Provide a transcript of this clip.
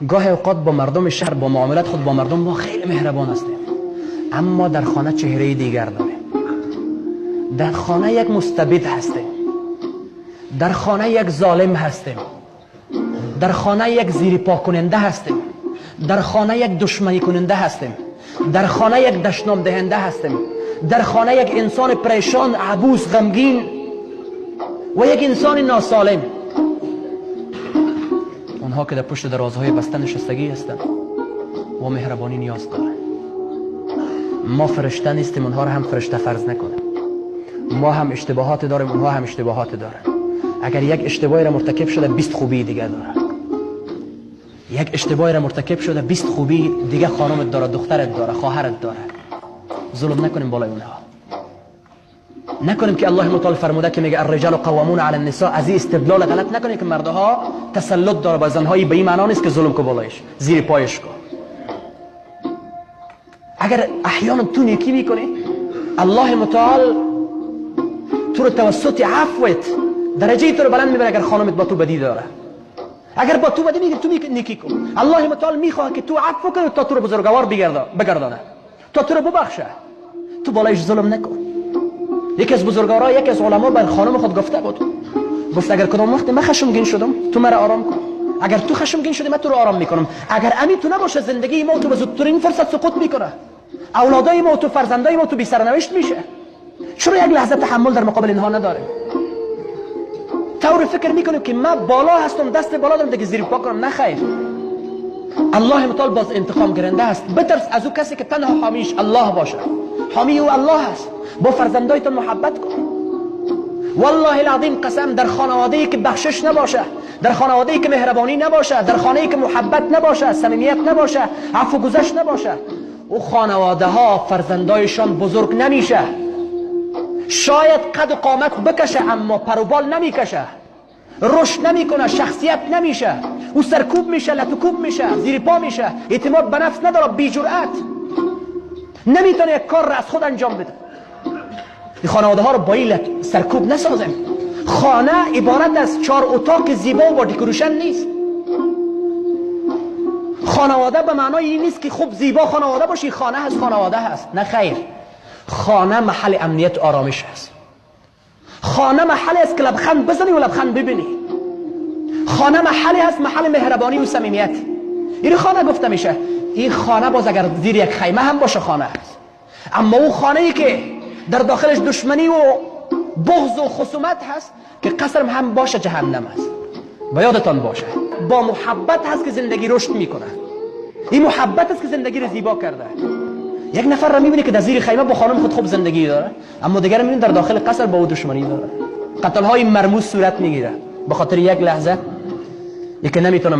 گاه اوقات با مردم شهر، با معاملات خود با مردم ما خیلی مهربان هستیم، اما در خانه چهره دیگر داریم. در خانه یک مستبد هستیم، در خانه یک ظالم هستیم، در خانه یک زیر پا کننده هستیم، در خانه یک دشمنی کننده هستیم، در خانه یک دشنام دهنده هستیم، در خانه یک انسان پریشان، عبوس، غمگین و یک انسان ناسالم. اونها که در پشت درازهای بسته نشستگی هستند و مهربانی نیاز دارند. ما فرشته نیستیم، اونها را هم فرشته فرض نکنیم. ما هم اشتباهات داریم، اونها هم اشتباهات دارند. اگر یک اشتباهی را مرتکب شده 20 خوبی دیگه داره. یک اشتباهی را مرتکب شده 20 خوبی دیگه خانمت داره، دخترت داره، خواهرت داره. ظلم نکنیم بالای اونها. نکنیم که الله متعال فرموده که میگه الرجال قوامون علی النساء، از این استدلال غلط نکنیم که مردها تسلط داره بر زنهای. به این معنا نیست که ظلم کو بالایش، زیر پایش کو. اگر احیانا تو نیکی میکنی، الله متعال تو رو توسط عفوت درجه تو رو بلند میبره. اگر خانمت با تو بدی داره، اگر با تو بدی میگه تو نیکی کن، الله متعال میخواد که تو عفو کنی تا تو رو بزرگوار بگردانه، تا تو رو ببخشه. تو بالایش ظلم نکن. یکی از بزرگوارا، یکی از علما بر خانم خود گفته بود، گفت اگر کدام وقت من خشمگین شدم تو مرا آرام کن، اگر تو خشمگین شدی من تو رو آرام میکنم. اگر امی تو نباشه زندگی ما تو به زودترین فرصت سقوط میکنه، اولادای ما تو فرزندای ما تو بی سرنوشت میشه. چرا یک لحظه تحمل در مقابل اینها نداریم؟ طور فکر میکنیم که من بالا هستم، دست بالا دارم دیگه زیر پا کنم. نه خیر، الله متعال باز انتقام گیرنده است. بترس از او کسی که تنها حامیش الله باشه. حامی او الله است. با فرزندایتون محبت کن. والله العظیم قسم، در خانواده‌ای که بخشش نباشه، در خانواده‌ای که مهربانی نباشه، در خانه‌ای که محبت نباشه، صمیمیت نباشه، عفو گذشت نباشه، او خانواده ها فرزندایشان بزرگ نمیشه. شاید قد و قامت بکشه اما پر و بال نمیکشه، رشد نمیکنه، شخصیت نمیشه. او سرکوب میشه، لطوکوب میشه، زیر پا میشه، اعتماد به نفس نداره، بی جرأت، نمیتونه یک کار را از خود انجام بده. این خانواده ها رو با این سرکوب نسازیم. خانه عبارت از 4 اتاق زیبا و با دکوریشن نیست. خانواده به معنای این نیست که خوب زیبا خانواده باشی خانه هست خانواده هست. نه خیر، خانه محل امنیت آرامش است. خانه محلی است که لبخند بزنی و لبخند ببینی. خانه محلی هست، محل مهربانی و صمیمیت. این خانه گفته میشه. این خانه باز اگر زیر یک خیمه هم باشه خانه هست، اما او خانه ای که در داخلش دشمنی و بغض و خصومت هست که قصر هم باشه جهنم است. و یادتان باشه با محبت هست که زندگی رشد میکنه. این محبت است که زندگی رو زیبا کرده. یک نفر را میبینی که در زیر خیمه با خانم خود خوب زندگی داره، اما دیگر میبینی در داخل قصر با او دشمنی داره. قتل های مرموز صورت میگیره به خاطر یک لحظه یکی نمیتونه